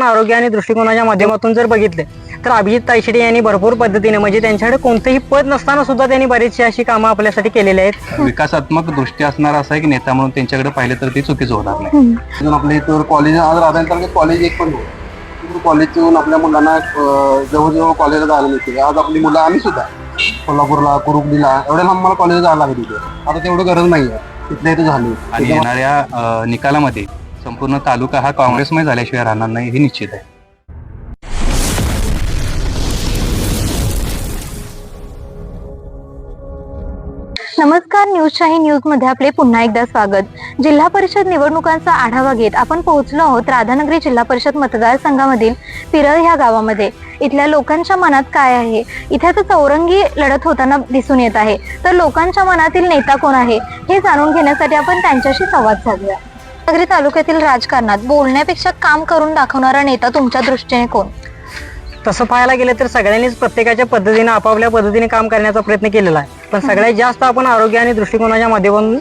आरोग्य आणि दृष्टिकोनाच्या माध्यमातून जर बघितले तर अभिजित तायशेटे यांनी भरपूर पद्धतीने म्हणजे त्यांच्याकडे कोणतेही पद नसताना सुद्धा त्यांनी बरीचशी अशी कामं आपल्यासाठी केलेली आहेत. विकासात्मक दृष्टी असणारा असा एक नेता म्हणून त्यांच्याकडे पाहिलं तर ते चुकीचं होणार नाही. आपल्या इथं कॉलेज आज राधानगरी कॉलेज एक पण कॉलेजून आपल्या मुलांना जवळजवळ कॉलेजला जायला मिळते. आज आपली मुलं आम्ही सुद्धा कोल्हापूरला कुरुबलीला एवढ्या लांब मला कॉलेजला जायला लागत होते. आता तेवढं गरज नाही आहे, तिथल्या इथं झाली. आणि येणाऱ्या निकालामध्ये संपूर्ण तालुका हा काँग्रेसमय झाल्याशिवाय राहणार नाही हे निश्चित आहे. नमस्कार, न्यूजशाही न्यूज मध्ये आपले पुन्हा एकदा स्वागत. जिल्हा परिषद निवडणुकांचा आढावा घेत आपण पोहोचलो आहोत राधानगरी जिल्हा परिषद मतदारसंघामधील पिरळ ह्या गावामध्ये. इथल्या लोकांच्या मनात काय आहे, इथे आता चौरंगी लढत होताना दिसून येत आहे. तर लोकांच्या मनातील नेता कोण आहे हे जाणून घेण्यासाठी आपण त्यांच्याशी संवाद साधूया. रत्नागिरी तालुक्यातील राजकारणात बोलण्यापेक्षा काम करून दाखवणारा नेता तुमच्या दृष्टीने कोण? तसं पाहायला गेलं तर सगळ्यांनीच प्रत्येकाच्या पद्धतीने आपापल्या पद्धतीने काम करण्याचा प्रयत्न केलेला आहे. पण सगळ्यात जास्त आपण आरोग्य आणि दृष्टिकोनाच्या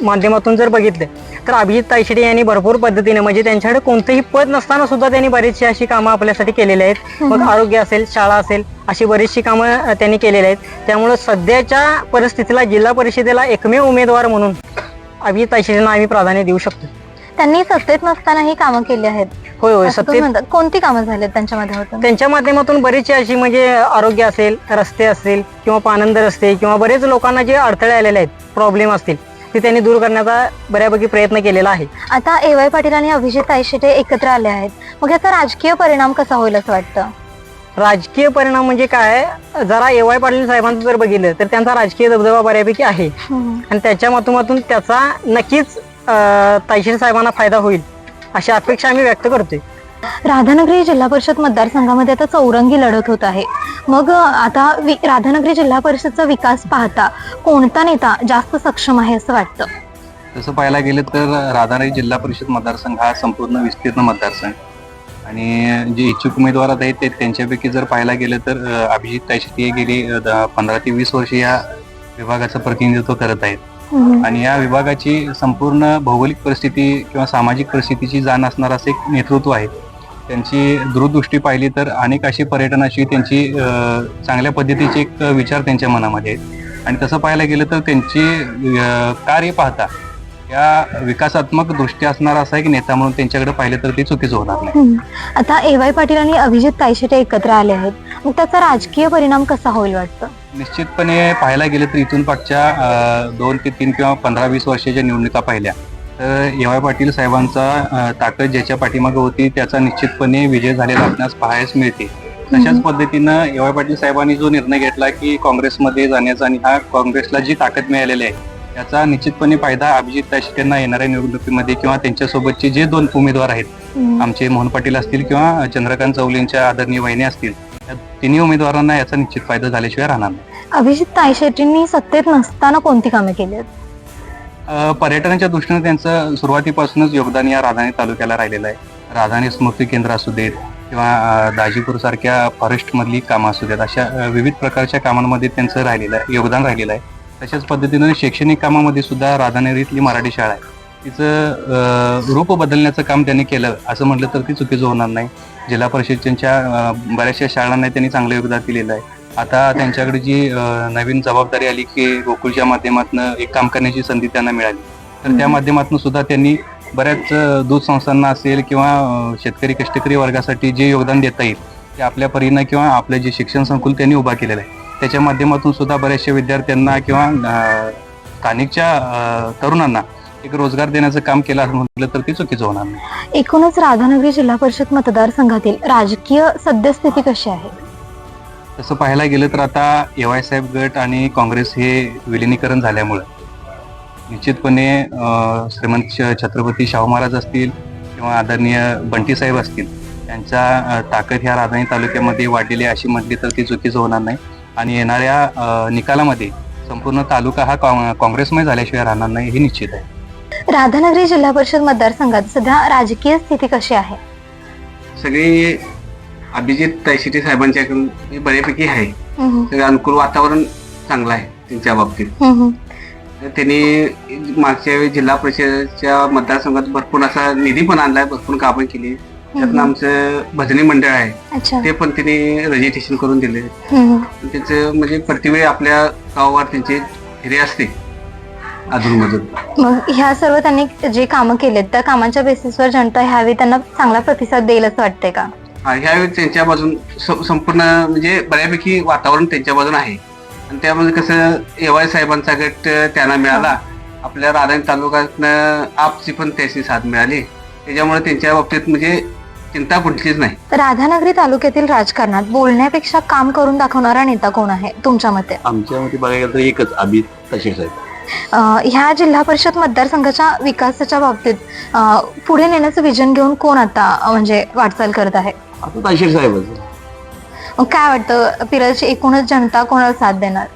माध्यमातून जर बघितले तर अभिजित तायशेटे यांनी भरपूर पद्धतीने म्हणजे त्यांच्याकडे कोणतेही पद नसताना सुद्धा त्यांनी बरीचशी अशी कामं आपल्यासाठी केलेली आहेत. मग आरोग्य असेल, शाळा असेल, अशी बरीचशी कामं त्यांनी केलेली आहेत. त्यामुळे सध्याच्या परिस्थितीला जिल्हा परिषदेला एकमेव उमेदवार म्हणून अभिजित तायशेटेंना आम्ही प्राधान्य देऊ शकतो. त्यांनी सत्तेत नसतानाही कामं केली आहेत. होय, सत्तेत कोणती कामं झाली त्यांच्या माध्यमातून? त्यांच्या माध्यमातून बरीचशी अशी म्हणजे आरोग्य असेल, रस्ते असतील किंवा पानंद रस्ते किंवा बरेच लोकांना जे अडथळे आलेले आहेत, प्रॉब्लेम असतील, ते त्यांनी दूर करण्याचा बऱ्यापैकी प्रयत्न केलेला आहे. आता ए.वाय. पाटील आणि अभिजित तायशेटे एकत्र आले आहेत, मग याचा राजकीय परिणाम कसा होईल असं वाटतं? राजकीय परिणाम म्हणजे काय, जरा ए.वाय. पाटील साहेबांचं जर बघितलं तर त्यांचा राजकीय दबदबा बऱ्यापैकी आहे आणि त्याच्या माध्यमातून त्याचा नक्कीच तायशेटे साहेबांना फायदा होईल अशी अपेक्षा आम्ही व्यक्त करतोय. राधानगरी जिल्हा परिषद मतदारसंघामध्ये आता चौरंगी लढत होत आहे. मग आता राधानगरी जिल्हा परिषदचा विकास पाहता कोणता नेता जास्त सक्षम आहे असं वाटतं? तसं पाहायला गेलं तर राधानगरी जिल्हा परिषद मतदारसंघ हा संपूर्ण विस्तीर्ण मतदारसंघ आणि जे इच्छुक उमेदवार आहेत ते त्यांच्यापैकी जर पाहायला गेलं तर अभिजित तायशेटे गेली 15 ते 20 वर्ष या विभागाचं प्रतिनिधित्व करत आहेत. आणि या विभागाची संपूर्ण भौगोलिक परिस्थिती किंवा सामाजिक परिस्थितीची जाण असणार असं एक नेतृत्व आहे. त्यांची दूरदृष्टी पाहिली तर अनेक अशी पर्यटनाची त्यांची चांगल्या पद्धतीचे एक विचार त्यांच्या मनामध्ये आहेत. आणि तसं पाहायला गेलं तर त्यांची कार्य पाहता या विकासात्मक दृष्टी असणारा असा एक नेता म्हणून त्यांच्याकडे पाहिलं तर ते चुकीचं होणार नाही. आता ए.वाय. पाटील आणि अभिजित तायशेटे एकत्र आले आहेत, मग त्याचा राजकीय परिणाम कसा होईल वाटतं? निश्चितपणे पाहायला गेलं तर इथून पाठच्या 2 ते 3 किंवा 15-20 वर्षाच्या निवडणुका पाहिल्या तर ए.वाय. पाटील साहेबांचा ताकद ज्याच्या पाठीमागे होती त्याचा निश्चितपणे विजय झालेला आपल्यास पाहायला मिळते. तशाच पद्धतीनं ए.वाय. पाटील साहेबांनी जो निर्णय घेतला की काँग्रेसमध्ये जाण्याचा आणि हा काँग्रेसला जी ताकद मिळालेली आहे याचा निश्चितपणे फायदा अभिजित तायशेटेंना येणाऱ्या निवडणुकीमध्ये किंवा त्यांच्यासोबतचे जे 2 उमेदवार आहेत, आमचे मोहन पाटील असतील किंवा चंद्रकांत चौलेंच्या आदरणीय वहिनी असतील, या तिन्ही उमेदवारांना याचा निश्चित फायदा झाल्याशिवाय राहणार नाही. अभिजित तायशेटेंनी सत्तेत नसताना कोणती कामे केली आहेत? पर्यटनाच्या दृष्टीने त्यांचं सुरुवातीपासूनच योगदान या राधानगरी तालुक्याला राहिलेलं आहे. राधानगरी स्मृती केंद्र असू देत किंवा दाजीपूर सारख्या फॉरेस्ट मधली कामं असू देत, अशा विविध प्रकारच्या कामांमध्ये त्यांचं योगदान राहिलेलं आहे. तशाच पद्धतीनं शैक्षणिक कामामध्ये सुद्धा राधानगरीतली मराठी शाळा आहे, तिचं रूप बदलण्याचं काम त्यांनी केलं असं म्हटलं तर ती चुकीचं होणार नाही. जिल्हा परिषदेच्या बऱ्याचशा शाळांना त्यांनी चांगलं योगदान दिलेलं आहे. आता त्यांच्याकडे जी नवीन जबाबदारी आली की गोकुळच्या माध्यमातून एक काम करण्याची संधी त्यांना मिळाली तर त्या माध्यमातून सुद्धा त्यांनी बऱ्याच दूध संस्थांना असेल किंवा शेतकरी कष्टकरी वर्गासाठी जे योगदान देता येईल ते आपल्या परीनं किंवा आपलं जे शिक्षण संकुल त्यांनी उभा केलेलं आहे त्याच्या माध्यमातून सुद्धा बऱ्याचशा विद्यार्थ्यांना किंवा स्थानिकच्या तरुणांना एक रोजगार देण्याचं काम केलं असं म्हटलं तर ते चुकीचं होणार नाही. एकूणच राधानगरी जिल्हा परिषद मतदारसंघातील राजकीय सद्यस्थिती कशी आहे? तसं पाहायला गेलं तर आता ए.वाय. साहेब गट आणि काँग्रेस हे विलिनीकरण झाल्यामुळं निश्चितपणे श्रीमंत छत्रपती शाहू महाराज असतील किंवा आदरणीय बंटी साहेब असतील यांचा ताकद ह्या राधानगरी तालुक्यामध्ये वाढलेली अशी म्हटली तर ती चुकीचं होणार नाही. आणि येणाऱ्या निकालामध्ये संपूर्ण तालुका हा काँग्रेसमय झाल्याशिवाय राहणार नाही हे निश्चित आहे. राधानगरी जिल्हा परिषद मतदारसंघात सध्या राजकीय स्थिती कशी आहे? सगळी अभिजित तायशेटे साहेबांच्याकडून बऱ्यापैकी आहे. सगळं अनुकूल वातावरण चांगलं आहे त्यांच्या बाबतीत. त्यांनी मागच्या वेळी जिल्हा परिषदेच्या मतदारसंघात भरपूर असा निधी पण आणलाय, भरपूर कामं केली. त्यातनं आमचं भजनी मंडळ आहे अच्छा. ते पण त्यांनी रजिस्ट्रेशन करून दिले. हम्म. त्यांचं म्हणजे प्रतिवेळी आपल्या गावावर त्यांची फेरी असते अधूनमधून. मग ह्या सर्व त्यांनी जे कामं केलेत त्या कामांच्या बेसिसवर जनता ह्यावेळी त्यांना चांगला प्रतिसाद देईल असं वाटतंय का? ह्यावेळी त्यांच्या बाजून संपूर्ण म्हणजे बऱ्यापैकी वातावरण त्यांच्या बाजून आहे. आणि त्यामध्ये कसं एवाय साहेबांचा गट त्यांना मिळाला, आपल्या राधानगरी तालुक्यातनं आपची पण त्याची साथ मिळाली, त्याच्यामुळे त्यांच्या बाबतीत म्हणजे चिंता कुठलीच नाही. राधानगरी तालुक्यातील राजकारणात बोलण्यापेक्षा काम करून दाखवणारा नेता कोण आहे तुमच्या मते? आमच्या मते बघायला तर एकच अभित तसेच आहेत. ह्या जिल्हा परिषद मतदारसंघाच्या विकासाच्या बाबतीत पुढे नेण्याचं विजन घेऊन कोण आता म्हणजे वाटचाल करत आहे? आता ताशीर साहेबच. मग काय वाटतं पिरलची एकूणच जनता कोणाला साथ देणार?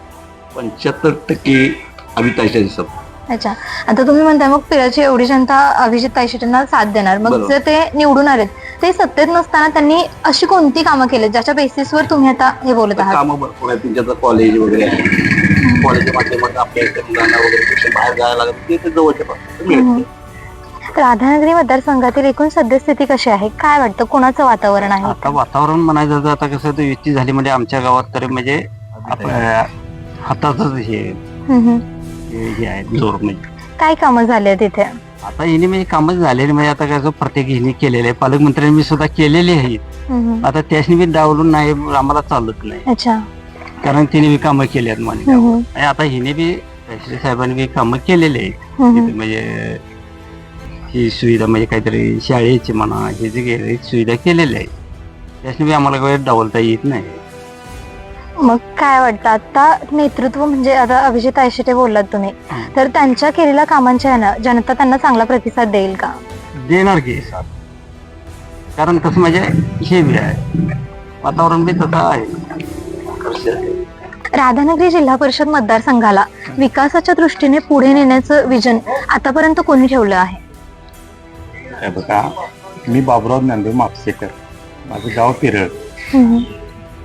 75% अभित ताशीर सब. अच्छा, आता तुम्ही म्हणताय मग पिरलची एवढी जनता अभिजित तायशेटेंना साथ देणार, मग बरोबर. जर ते निवडून आलेत ते सत्तेत नसताना त्यांनी अशी कोणती कामं केली ज्याच्या बेसिसवर तुम्ही आता हे बोलत आहात? कामं भरपूर आहेत त्यांच्या, कॉलेज वगैरे आहे. कॉलेजच्या माध्यमातून आपल्या इथे मुलांना वगैरे पेक्षा बाहेर जायला लागत ते जवळच्या पासून मिळते. राधानगरी मतदारसंघातील एकूण सद्यस्थिती कशी आहे? काय वाटतं कोणाचं वातावरण आहे? आता वातावरण म्हणायचं तर आता कसं तर युती झाली म्हणजे आमच्या गावात तरी म्हणजे हातातच हे हम्म. हे आहे जोर. म्हणजे काय कामं झाली आहेत तिथे? आता हिने म्हणजे कामच झालेली म्हणजे आता कसं प्रत्येक हिने केलेले आहे, पालकमंत्र्यांनी सुद्धा केलेली आहेत. हम्म. आता त्यासनी बी डावलून नाही आम्हाला चालत नाही, अच्छा. कारण तिने बी कामं केली आहेत म्हणजे. हम्म. आणि आता हिने बी तहसील साहेबांनी बी कामं केलेली आहेत. हम्म. तिथे म्हणजे ही सुविधा म्हणजे काहीतरी शाळेची म्हणा हे जे सुविधा केलेल्या आहे त्यासनी बी आम्हाला काही डावलता येत नाही. मग काय वाटतं आता नेतृत्व म्हणजे आता अभिजित आयशेटे बोललात तुम्ही, तर त्यांच्या केलेल्या कामांच्या ह्यानं जनता त्यांना चांगला प्रतिसाद देईल का? देणार की साथ, कारण तसं म्हणजे हे बी आहे वातावरण बी तसं आहे. राधानगरी जिल्हा परिषद मतदारसंघाला विकासाच्या दृष्टीने पुढे नेण्याचं विजन आतापर्यंत कोणी ठेवलं आहे? हे बघा, मी बाबुराव ज्ञानदेव मापसेकर, माझं गाव पिरळ. हम्म.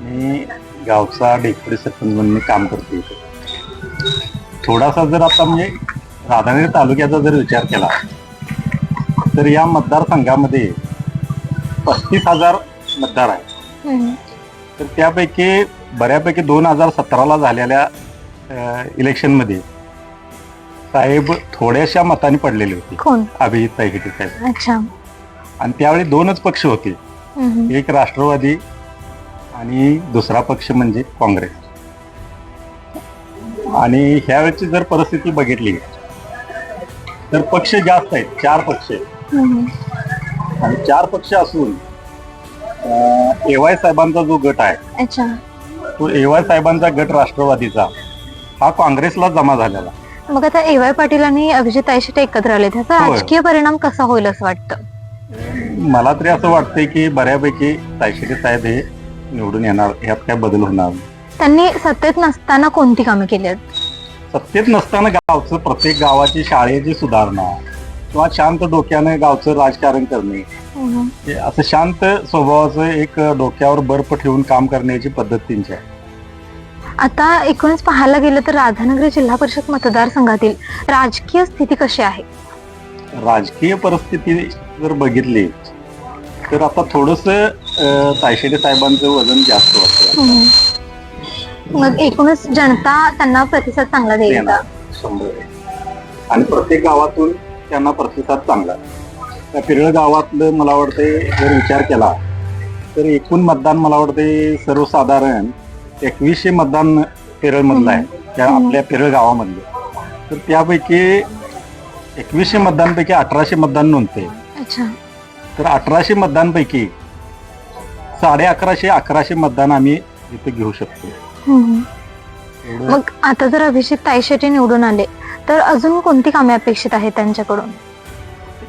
मी गावचा डेप्युटी सरपंच म्हणून मी काम करतो इथे. थोडासा जर आता म्हणजे राधानगरी तालुक्याचा जर विचार केला तर या मतदारसंघामध्ये 35,000 मतदार आहेत. हम्म. तर त्यापैकी बऱ्यापैकी 2017ला झालेल्या इलेक्शनमध्ये साहेब थोड्याशा मताने पडलेले होते, कोण? अभिजित तायशेटे साहेब. अच्छा. आणि त्यावेळी दोनच पक्ष होते, हम्म. एक राष्ट्रवादी आणि दुसरा पक्ष म्हणजे काँग्रेस. आणि ह्यावेळची जर परिस्थिती बघितली तर पक्ष जास्त आहेत, 4 पक्ष आहेत. हम्म. आणि 4 पक्ष असून एवाय साहेबांचा जो गट आहे अच्छा. तो एवाय साहेबांचा गट राष्ट्रवादीचा हा काँग्रेसला जमा झालेला. मग आता एवाय पाटील आणि अभिजित आयशेटे एकत्र आले, त्याचा होय. राजकीय परिणाम कसा होईल असं वाटतं? मला तरी असं वाटतंय की बऱ्यापैकी तायशेटे साहेब हे निवडून येणार, ह्यात काय बदल होणार. त्यांनी सत्तेत नसताना कोणती कामे केली आहेत? सत्तेत नसताना गावचं प्रत्येक गावाची शाळेची सुधारणा किंवा शांत डोक्याने गावचं राजकारण करणे, हम्म. हे असं शांत स्वभावाचं एक डोक्यावर बर्फ ठेवून काम करण्याची पद्धत त्यांची आहे. आता एकूणच पाहायला गेलं तर राधानगरी जिल्हा परिषद मतदारसंघातील राजकीय स्थिती कशी आहे? राजकीय परिस्थिती जर बघितली तर आता थोडस तायशेटे साहेबांचं वजन जास्त वाटतं. मग एकूणच जनता त्यांना प्रतिसाद चांगला देईल का? देणार 100%. आणि प्रत्येक गावातून त्यांना प्रतिसाद चांगला. त्या पिरळ गावातलं मला वाटते जर विचार केला तर एकूण मतदान मला वाटते सर्वसाधारण 2100 मतदान पिरळ मधलं आहे, त्या आपल्या पिरळ गावामधलं. तर त्यापैकी 2100 मतदानपैकी 1800 मतदान नोंदते. अच्छा. तर 1800 मतदानपैकी 1150 मतदान आम्ही इथे घेऊ शकतो. हम्म. एवढं मग आता जर अभिजित तायशेटे निवडून आले तर अजून कोणती कामे अपेक्षित आहेत त्यांच्याकडून?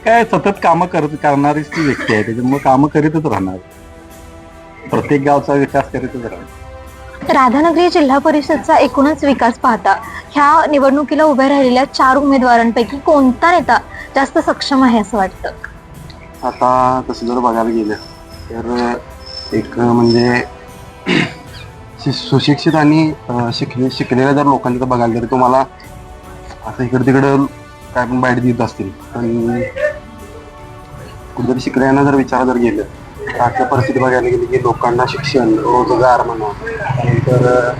काय सतत कामं करणारीच ती व्यक्ती आहे, त्याच्यामुळे कामं करीतच राहणार, प्रत्येक गावचा विकास करीतच राहणार. राधानगरी जिल्हा परिषदचा एकूणच विकास पाहता ह्या निवडणुकीला उभ्या राहिलेल्या 4 उमेदवारांपैकी कोणता नेता जास्त सक्षम आहे असं वाटतं? आता तसं जर बघायला गेलं तर एक म्हणजे सुशिक्षित आणि शिकलेल्या जर लोकांचं जर बघायला गेलं तुम्हाला असं इकडे तिकडे काय पण बाईट देत असतील, पण कुठेतरी शिकण्याला जर विचार जर गेलं तर आजच्या परिस्थिती बघायला गेली की लोकांना शिक्षण, रोजगार म्हणा, त्यानंतर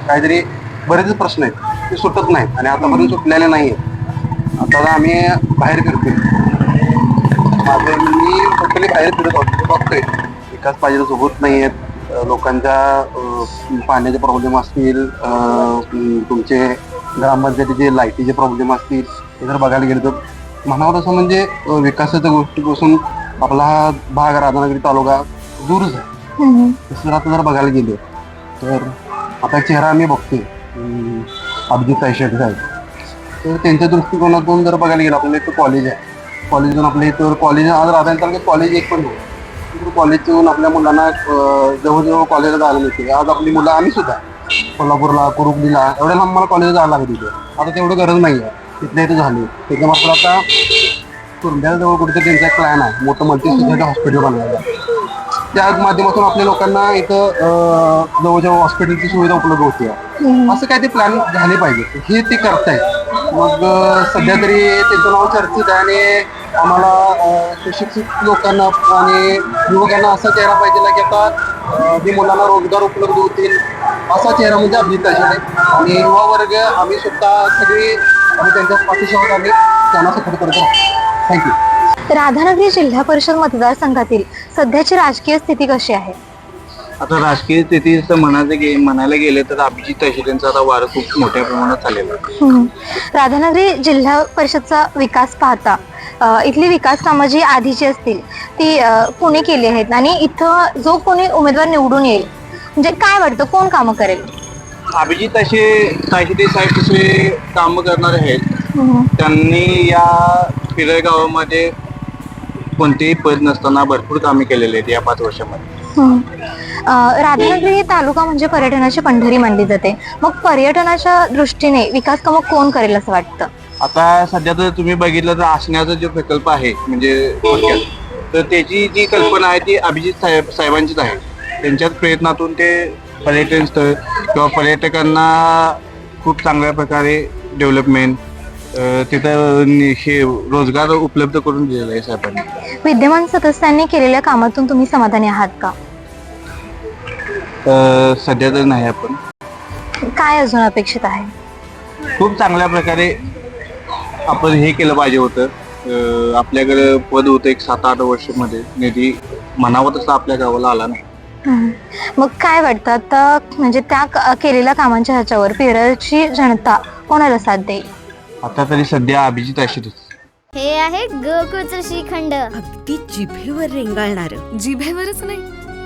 काहीतरी बरेच प्रश्न आहेत ते सुटत नाहीत आणि आतापर्यंत सुटलेले नाही आहेत. आता आम्ही बाहेर फिरतोय, मी टोटली बाहेर फिरत होतो, बघतोय विकास पाहिजे तसं होत नाही आहेत. लोकांच्या पाण्याचे प्रॉब्लेम असतील, तुमचे ग्रामपंचायतीचे लाईटीचे प्रॉब्लेम असतील, हे जर बघायला गेलं तर म्हणावं तसं म्हणजे विकासाच्या गोष्टीपासून आपला हा भाग राधानगरी तालुका दूरच आहे. तसं आता जर बघायला गेलं तर आता चेहरा आम्ही बघतोय अभिजित तायशेटे साहेब, तर त्यांच्या दृष्टिकोनातून जर बघायला गेलं आपल्याला इथं कॉलेज आहे, कॉलेजून आपल्या इथं कॉलेज आज राधानगरी तालुक्यात कॉलेज एक पण नाही. कॉलेजून आपल्या मुलांना जवळजवळ कॉलेजला जायला मिळते. आज आपली मुलं आम्ही सुद्धा कोल्हापूरला, कुरुपलीला एवढ्या लांब मला कॉलेजला जायला लागत तिथे. आता तेवढं गरज नाही आहे, तिथल्या इथं झाली. त्याच्यामार्फत आता कुरुंद्याजवळ कुठेतरी त्यांचा एक प्लॅन आहे मोठं मल्टी स्पेशालिटी हॉस्पिटल बनवायला. त्या माध्यमातून आपल्या लोकांना इथं जवळजवळ हॉस्पिटलची सुविधा उपलब्ध होती. असं काय ते प्लॅन झाले पाहिजे, हे ते करतायत. मग सध्या तरी त्यांचं नाव चर्चेत आहे आणि आम्हाला सुशिक्षित लोकांना आणि युवकांना असा चेहरा पाहिजे की आता जे मुलांना रोजगार उपलब्ध होतील असा चेहरा म्हणजे अभिजित तायशेटे आणि युवा वर्ग आम्ही स्वतः सगळी आम्ही त्यांच्या पाठीशी आहोत, आम्ही त्यांना सपोर्ट करतो. थँक्यू. राधानगरी जिल्हा परिषद मतदारसंघातील सध्याची राजकीय स्थिती कशी आहे? आता राजकीय स्थितीचं म्हणायला गेले तर अभिजित तायशेटेंचा आता वारं खूप मोठ्या प्रमाणात चाललेलं आहे. राधानगरी जिल्हा परिषदचा विकास पाहता इथली विकास कामं जी आधीची असतील ती कोणी केली आहेत आणि इथं जो कोणी उमेदवार निवडून येईल म्हणजे काय वाटतं कोण कामं करेल? अभिजित तायशेटे साहेब तसे काम करणारे आहेत. त्यांनी या पिरळ गावामध्ये कोणतेही पद नसताना भरपूर कामे केलेली आहेत या 5 वर्षामध्ये. राधानगरी तालुका म्हणजे पर्यटनाची पंढरी मानली जाते. मग पर्यटनाच्या दृष्टीने विकास कामं कोण करेल असं वाटतं? आता सध्या तर तुम्ही बघितलं तर आसण्याचा जो प्रकल्प आहे म्हणजे थोडक्यात, तर त्याची जी कल्पना आहे ती अभिजित साहेबांचीच आहे. त्यांच्याच प्रयत्नातून ते पर्यटन स्थळ किंवा पर्यटकांना खूप चांगल्या प्रकारे डेव्हलपमेंट तिथं हे रोजगार उपलब्ध करून दिलेला आहे साहेबांनी. विद्यमान सदस्यांनी केलेल्या कामातून तुम्ही समाधानी आहात का? सध्या तर नाही. आपण काय अजून अपेक्षित आहे? खूप चांगल्या प्रकारे आपण हे केलं पाहिजे होतं. आपल्याकडे पद होतं एक 7-8 वर्षामध्ये, निधी म्हणावं तसं आपल्या गावाला आला नाही. मग काय वाटतं आता म्हणजे त्या केलेल्या कामांच्या ह्याच्यावर पिरळची जनता कोणाला साथ देईल? आता तरी सध्या अभिजित तायशेटे. हे आहे गोकुळचं श्रीखंड, अगदी जिभेवर रेंगाळणार. जिभेवरच नाही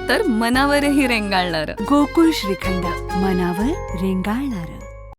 तर मनावरही रेंगाळणार. गोकुळ श्रीखंड, मनावर रेंगाळणार.